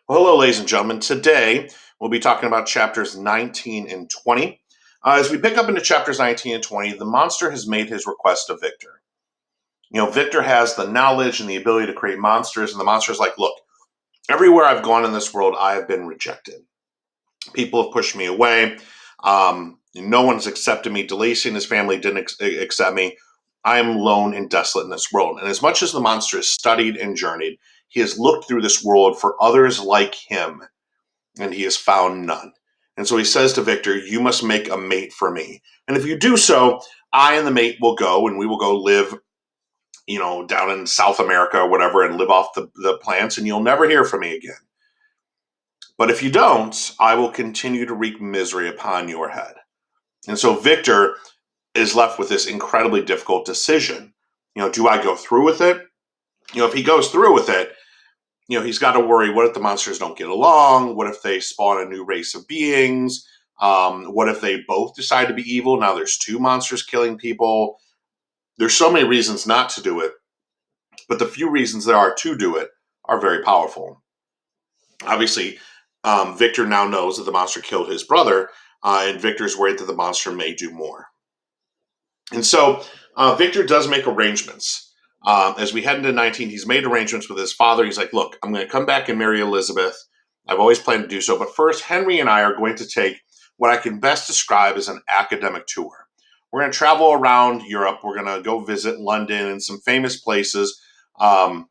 Well, hello, ladies and gentlemen. Today, we'll be talking about chapters 19 and 20. As we pick up into chapters 19 and 20, the monster has made his request to Victor. Victor has the knowledge and the ability to create monsters, and the monster's like, look, everywhere I've gone in this world, I have been rejected. People have pushed me away. No one's accepted me. DeLacy and his family didn't accept me. I am lone and desolate in this world. And as much as the monster has studied and journeyed, he has looked through this world for others like him, and he has found none. And so he says to Victor, you must make a mate for me. And if you do so, I and the mate will go, and we will go live, down in South America or whatever, and live off the plants, and you'll never hear from me again. But if you don't, I will continue to wreak misery upon your head. And so Victor is left with this incredibly difficult decision. Do I go through with it? If he goes through with it, he's got to worry, what if the monsters don't get along? What if they spawn a new race of beings? What if they both decide to be evil? Now there's two monsters killing people. There's so many reasons not to do it, but the few reasons there are to do it are very powerful. Obviously, Victor now knows that the monster killed his brother, and Victor's worried that the monster may do more. And so Victor does make arrangements. As we head into 19, he's made arrangements with his father. He's like, look, I'm going to come back and marry Elizabeth. I've always planned to do so. But first, Henry and I are going to take what I can best describe as an academic tour. We're going to travel around Europe. We're going to go visit London and some famous places. They're going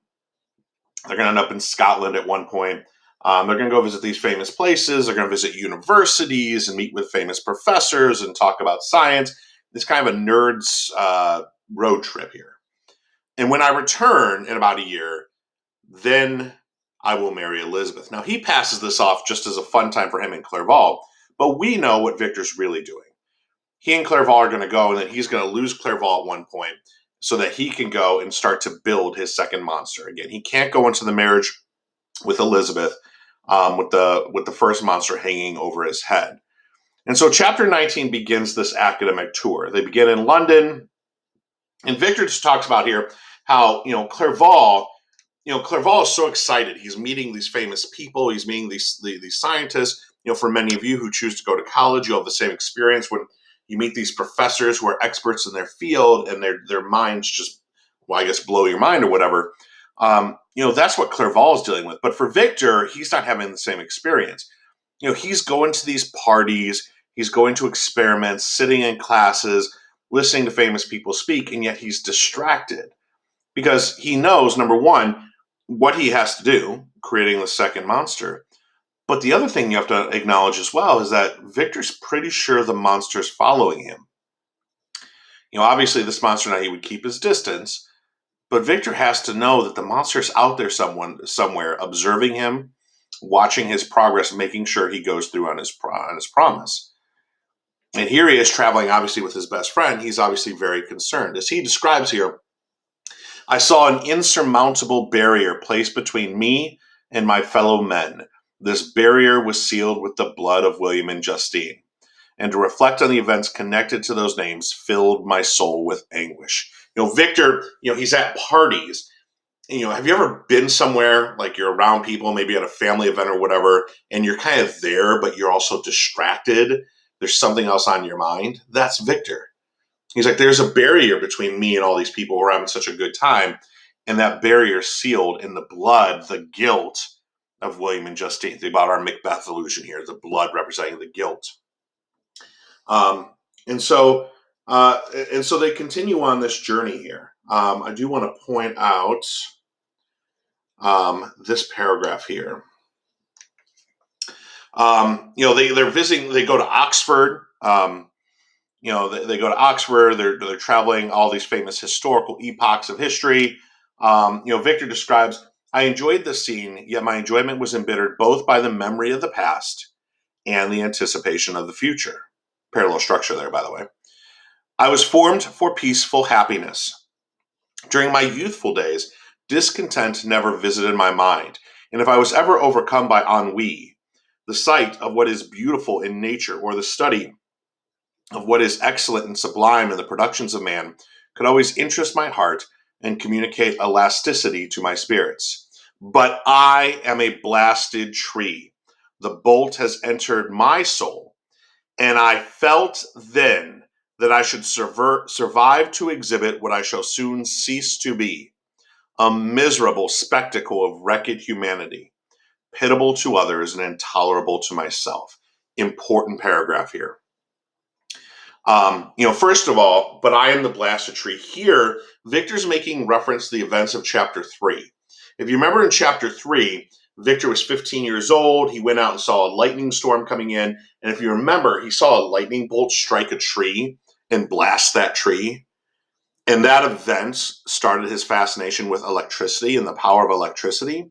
to end up in Scotland at one point. They're going to go visit these famous places. They're going to visit universities and meet with famous professors and talk about science. It's kind of a nerd's road trip here. And when I return in about a year, then I will marry Elizabeth. Now, he passes this off just as a fun time for him and Clerval, but we know what Victor's really doing. He and Clerval are going to go, and then he's going to lose Clerval at one point so that he can go and start to build his second monster. Again, he can't go into the marriage with Elizabeth with the first monster hanging over his head. And so chapter 19 begins this academic tour. They begin in London, and Victor just talks about here how, Clerval is so excited. He's meeting these famous people. He's meeting these scientists. For many of you who choose to go to college, you'll have the same experience when you meet these professors who are experts in their field, and their minds just, well, I guess, blow your mind or whatever. That's what Clerval is dealing with. But for Victor, he's not having the same experience. He's going to these parties. He's going to experiments, sitting in classes, listening to famous people speak, and yet he's distracted because he knows, number one, what he has to do, creating the second monster. But the other thing you have to acknowledge as well is that Victor's pretty sure the monster's following him. Obviously this monster now, he would keep his distance, but Victor has to know that the monster's out there somewhere observing him, watching his progress, making sure he goes through on his promise. And here he is traveling, obviously, with his best friend. He's obviously very concerned. As he describes here, I saw an insurmountable barrier placed between me and my fellow men. This barrier was sealed with the blood of William and Justine. And to reflect on the events connected to those names filled my soul with anguish. Victor, he's at parties. Have you ever been somewhere, like you're around people, maybe at a family event or whatever, and you're kind of there, but you're also distracted? There's something else on your mind. That's Victor. He's like, there's a barrier between me and all these people who are having such a good time. And that barrier is sealed in the blood, the guilt of William and Justine. Think about our Macbeth illusion here, the blood representing the guilt. And so they continue on this journey here. I do want to point out this paragraph here. They're visiting. They go to Oxford. They go to Oxford. They're traveling all these famous historical epochs of history. Victor describes, I enjoyed the scene, yet my enjoyment was embittered both by the memory of the past and the anticipation of the future. Parallel structure there, by the way. I was formed for peaceful happiness. During my youthful days, discontent never visited my mind, and if I was ever overcome by ennui, the sight of what is beautiful in nature or the study of what is excellent and sublime in the productions of man could always interest my heart and communicate elasticity to my spirits. but I am a blasted tree. The bolt has entered my soul, and I felt then that I should survive to exhibit what I shall soon cease to be, a miserable spectacle of wrecked humanity, pitiable to others and intolerable to myself. Important paragraph here. First of all, but I am the blasted tree. Here, Victor's making reference to the events of chapter 3. If you remember in chapter 3, Victor was 15 years old. He went out and saw a lightning storm coming in. And if you remember, he saw a lightning bolt strike a tree and blast that tree. And that event started his fascination with electricity and the power of electricity.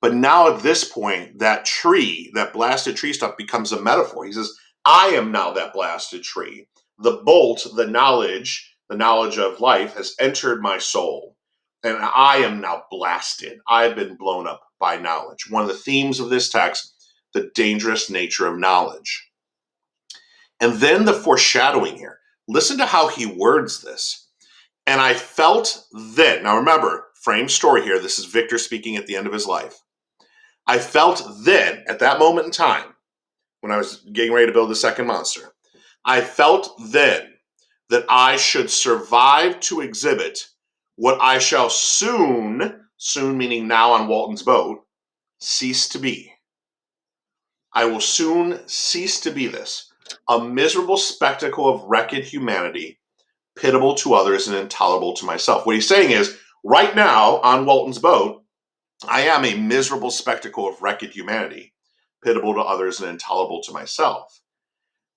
But now at this point, that tree, that blasted tree stuff becomes a metaphor. He says, I am now that blasted tree. The bolt, the knowledge of life has entered my soul. And I am now blasted. I've been blown up by knowledge. One of the themes of this text, the dangerous nature of knowledge. And then the foreshadowing here. Listen to how he words this. And I felt then, now remember, frame story here. This is Victor speaking at the end of his life. I felt then, at that moment in time, when I was getting ready to build the second monster, I felt then that I should survive to exhibit what I shall soon meaning now on Walton's boat, cease to be. I will soon cease to be this, a miserable spectacle of wrecked humanity, pitiable to others and intolerable to myself. What he's saying is, right now on Walton's boat, I am a miserable spectacle of wrecked humanity, pitiable to others and intolerable to myself.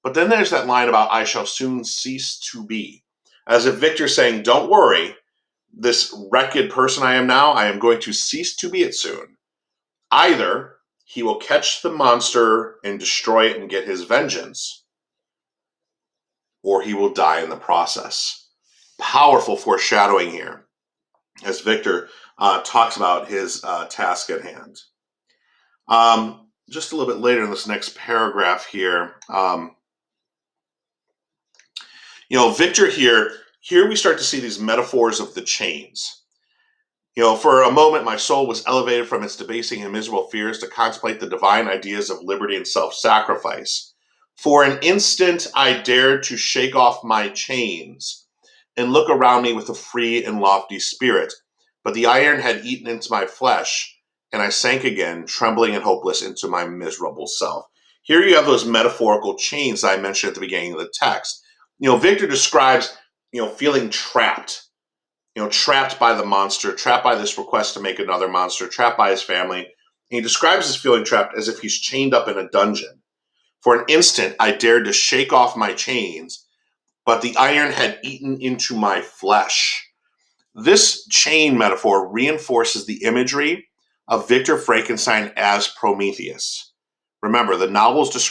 But then there's that line about I shall soon cease to be. As if Victor's saying, don't worry, this wrecked person I am now, I am going to cease to be it soon. Either he will catch the monster and destroy it and get his vengeance, or he will die in the process. Powerful foreshadowing here as Victor talks about his task at hand. Just a little bit later in this next paragraph here, Victor here we start to see these metaphors of the chains. For a moment, my soul was elevated from its debasing and miserable fears to contemplate the divine ideas of liberty and self-sacrifice. For an instant, I dared to shake off my chains and look around me with a free and lofty spirit. But the iron had eaten into my flesh, and I sank again, trembling and hopeless, into my miserable self. Here you have those metaphorical chains I mentioned at the beginning of the text. Victor describes, feeling trapped. Trapped by the monster, trapped by this request to make another monster, trapped by his family. And he describes his feeling trapped as if he's chained up in a dungeon. For an instant, I dared to shake off my chains, but the iron had eaten into my flesh. This chain metaphor reinforces the imagery of Victor Frankenstein as Prometheus. Remember, the novel is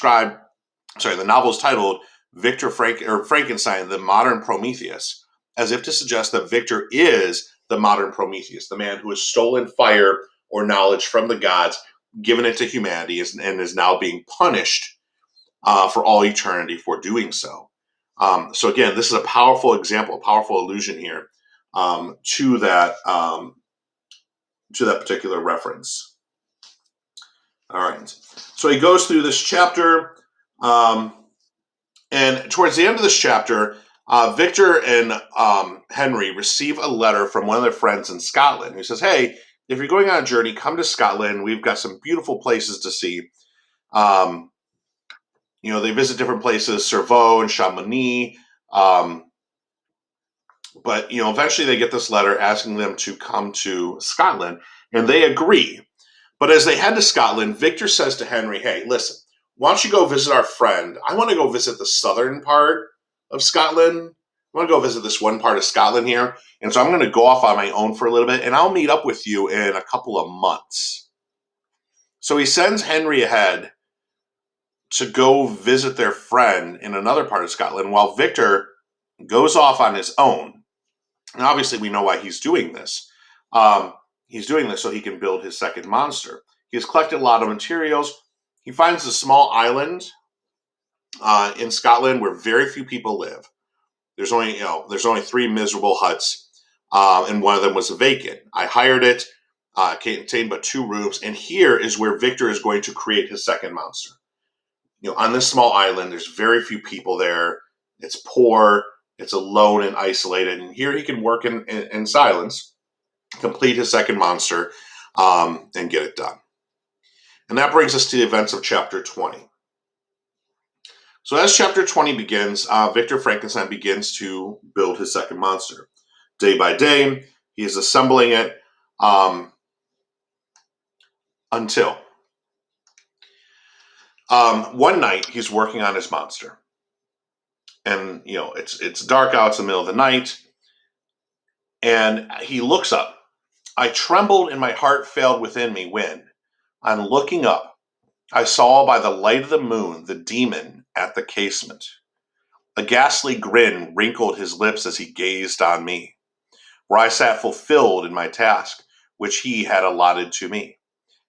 titled Frankenstein, the Modern Prometheus, as if to suggest that Victor is the modern Prometheus, the man who has stolen fire or knowledge from the gods, given it to humanity, and is now being punished for all eternity for doing so. So again, this is a powerful example, a powerful allusion here to that particular reference. All right. So he goes through this chapter, and towards the end of this chapter, Victor and Henry receive a letter from one of their friends in Scotland who says, hey, if you're going on a journey, come to Scotland. We've got some beautiful places to see. They visit different places, Cerveau and Chamonix. But eventually they get this letter asking them to come to Scotland, and they agree. But as they head to Scotland, Victor says to Henry, hey, listen, why don't you go visit our friend? I want to go visit the southern part of Scotland. I want to go visit this one part of Scotland here. And so I'm going to go off on my own for a little bit, and I'll meet up with you in a couple of months. So he sends Henry ahead to go visit their friend in another part of Scotland while Victor goes off on his own. And obviously we know why he's doing this. He's doing this so he can build his second monster. He has collected a lot of materials. He finds a small island in Scotland where very few people live. There's only 3 miserable huts, and one of them was vacant. I hired it. contained but 2 rooms. And here is where Victor is going to create his second monster. On this small island, there's very few people there. It's poor. It's alone and isolated. And here he can work in silence, complete his second monster, and get it done. And that brings us to the events of chapter 20. So as chapter 20 begins, Victor Frankenstein begins to build his second monster. Day by day, he is assembling it until one night he's working on his monster. And, it's dark out, it's the middle of the night, and he looks up. I trembled and my heart failed within me when, on looking up, I saw by the light of the moon the demon at the casement. A ghastly grin wrinkled his lips as he gazed on me, where I sat fulfilled in my task, which he had allotted to me.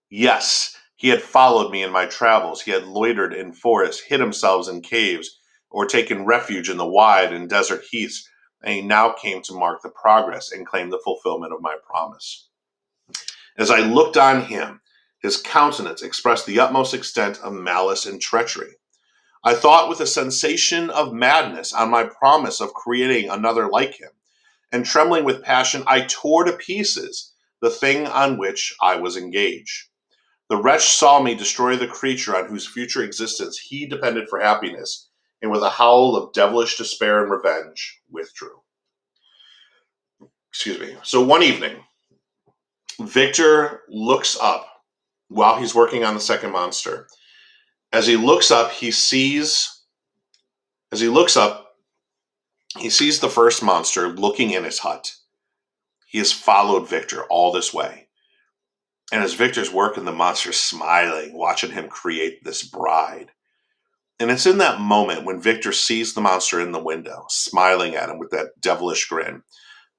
Yes, he had followed me in my travels. He had loitered in forests, hid himself in caves, or taken refuge in the wide and desert heaths, and he now came to mark the progress and claim the fulfillment of my promise. As I looked on him, his countenance expressed the utmost extent of malice and treachery. I thought with a sensation of madness on my promise of creating another like him, and trembling with passion, I tore to pieces the thing on which I was engaged. The wretch saw me destroy the creature on whose future existence he depended for happiness, and with a howl of devilish despair and revenge, withdrew. Excuse me. So one evening, Victor looks up while he's working on the second monster. As he looks up, he sees the first monster looking in his hut. He has followed Victor all this way. And as Victor's working, the monster's smiling, watching him create this bride. And it's in that moment when Victor sees the monster in the window, smiling at him with that devilish grin,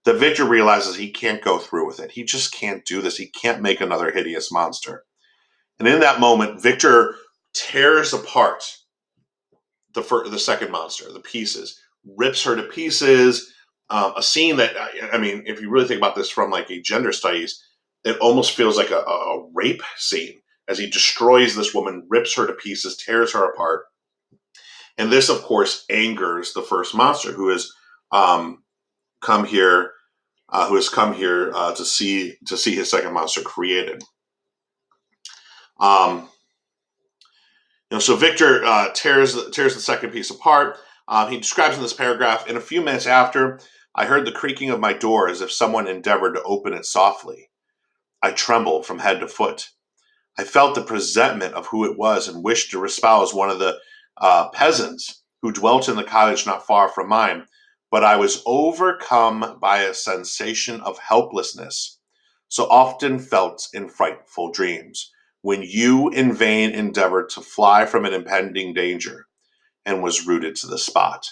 that Victor realizes he can't go through with it. He just can't do this. He can't make another hideous monster. And in that moment, Victor tears apart the second monster, the pieces, rips her to pieces. A scene that, I mean, if you really think about this from like a gender studies, it almost feels like a rape scene as he destroys this woman, rips her to pieces, tears her apart. And this, of course, angers the first monster who has come here, to see his second monster created. So Victor tears the second piece apart. He describes in this paragraph, in a few minutes after, I heard the creaking of my door as if someone endeavored to open it softly. I trembled from head to foot. I felt the presentiment of who it was and wished to espouse one of the peasants who dwelt in the cottage not far from mine, but I was overcome by a sensation of helplessness, so often felt in frightful dreams, when you in vain endeavored to fly from an impending danger, and was rooted to the spot.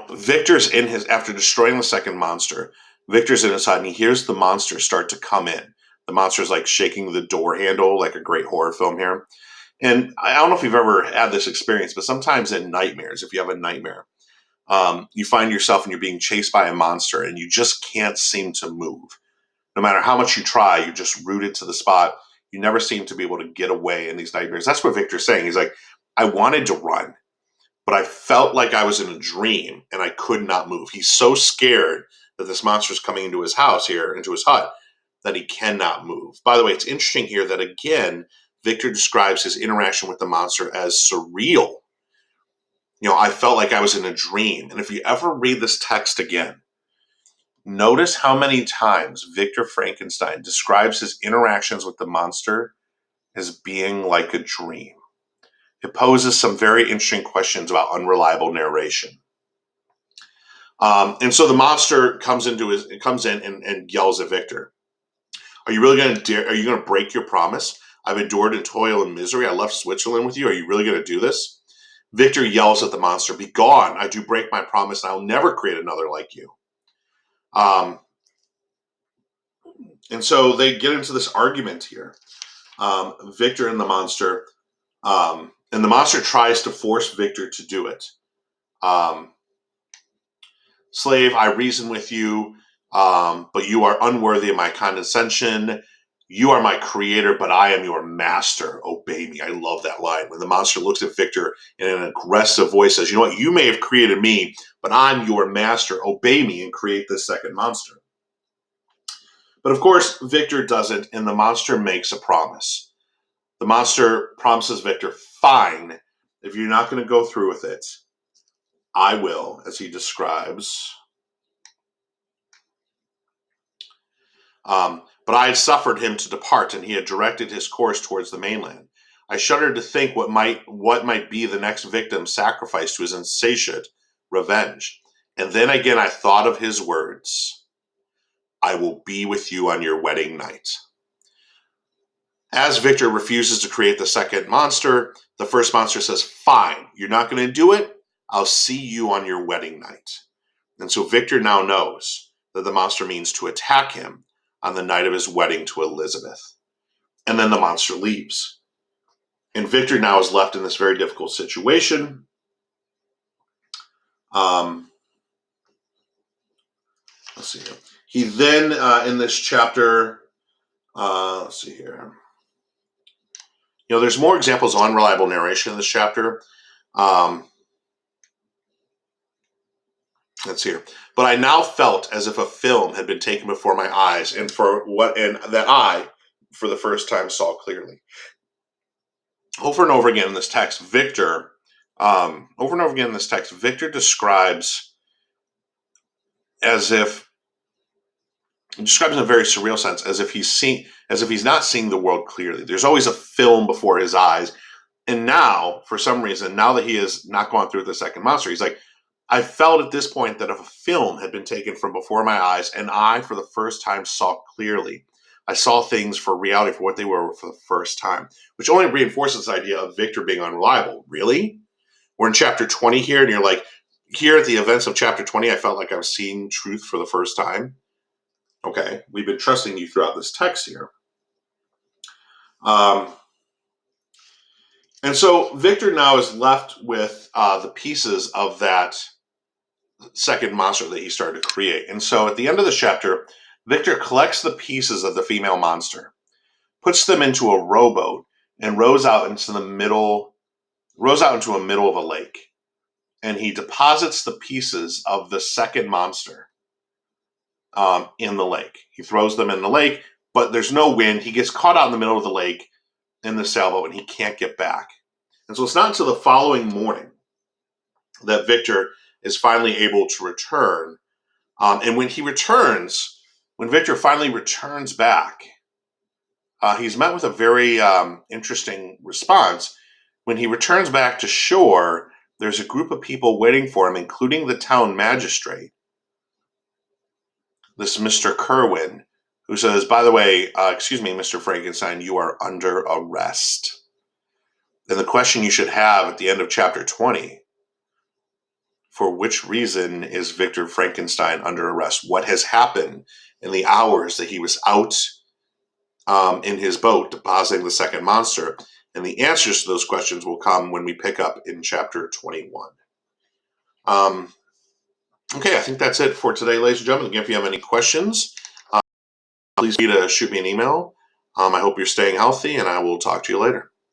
Victor's in his, after destroying the second monster, Victor's in his hut and he hears the monster start to come in. The monster's like shaking the door handle, like a great horror film here. And I don't know if you've ever had this experience, but sometimes in nightmares, if you have a nightmare, you find yourself and you're being chased by a monster and you just can't seem to move. No matter how much you try, you're just rooted to the spot. You never seem to be able to get away in these nightmares. That's what Victor's saying. He's like, I wanted to run, but I felt like I was in a dream and I could not move. He's so scared that this monster is coming into his house here, into his hut, that he cannot move. By the way, it's interesting here that, again, Victor describes his interaction with the monster as surreal. I felt like I was in a dream. And if you ever read this text again, notice how many times Victor Frankenstein describes his interactions with the monster as being like a dream. It poses some very interesting questions about unreliable narration. And so the monster comes in and yells at Victor. Are you really going to dare? Are you going to break your promise? I've endured in toil and misery. I left Switzerland with you. Are you really going to do this? Victor yells at the monster, be gone. I do break my promise and I'll never create another like you. And so they get into this argument here. Victor and the monster. And the monster tries to force Victor to do it. Slave, I reason with you, but you are unworthy of my condescension. You are my creator, but I am your master. Obey me. I love that line. When the monster looks at Victor in an aggressive voice, says, you know what? You may have created me, but I'm your master. Obey me and create this second monster. But of course, Victor doesn't, and the monster makes a promise. The monster promises Victor, fine, if you're not going to go through with it, I will, as he describes. But I had suffered him to depart, and he had directed his course towards the mainland. I shuddered to think what might be the next victim sacrificed to his insatiate revenge. And then again I thought of his words, I will be with you on your wedding night. As Victor refuses to create the second monster, the first monster says, fine, you're not going to do it? I'll see you on your wedding night. And so Victor now knows that the monster means to attack him on the night of his wedding to Elizabeth. And then the monster leaves. And Victor now is left in this very difficult situation. Let's see here. He then, in this chapter, let's see here. You know, there's more examples of unreliable narration in this chapter. Let's see here. But I now felt as if a film had been taken before my eyes, and that I, for the first time, saw clearly. Over and over again in this text, Victor describes in a very surreal sense, as if he's not seeing the world clearly. There's always a film before his eyes. And now, for some reason, now that he has not gone through the second monster, he's like, I felt at this point that if a film had been taken from before my eyes, and I, for the first time, saw clearly. I saw things for reality, for what they were for the first time, which only reinforces this idea of Victor being unreliable. Really? We're in chapter 20 here, and you're like, here at the events of chapter 20, I felt like I was seeing truth for the first time. Okay, we've been trusting you throughout this text here. And so Victor now is left with the pieces of that second monster that he started to create. And so at the end of the chapter, Victor collects the pieces of the female monster, puts them into a rowboat, and rows out into a middle of a lake. And he deposits the pieces of the second monster in the lake. He throws them in the lake, but there's no wind. He gets caught out in the middle of the lake in the sailboat, and he can't get back. And so it's not until the following morning that Victor is finally able to return. And when Victor finally returns back, he's met with a very interesting response. When he returns back to shore, there's a group of people waiting for him, including the town magistrate, this Mr. Kerwin, who says, by the way, excuse me, Mr. Frankenstein, you are under arrest. And the question you should have at the end of chapter 20, for which reason is Victor Frankenstein under arrest? What has happened in the hours that he was out in his boat depositing the second monster? And the answers to those questions will come when we pick up in chapter 21. Okay, I think that's it for today, ladies and gentlemen. Again, if you have any questions, please feel free to shoot me an email. I hope you're staying healthy, and I will talk to you later.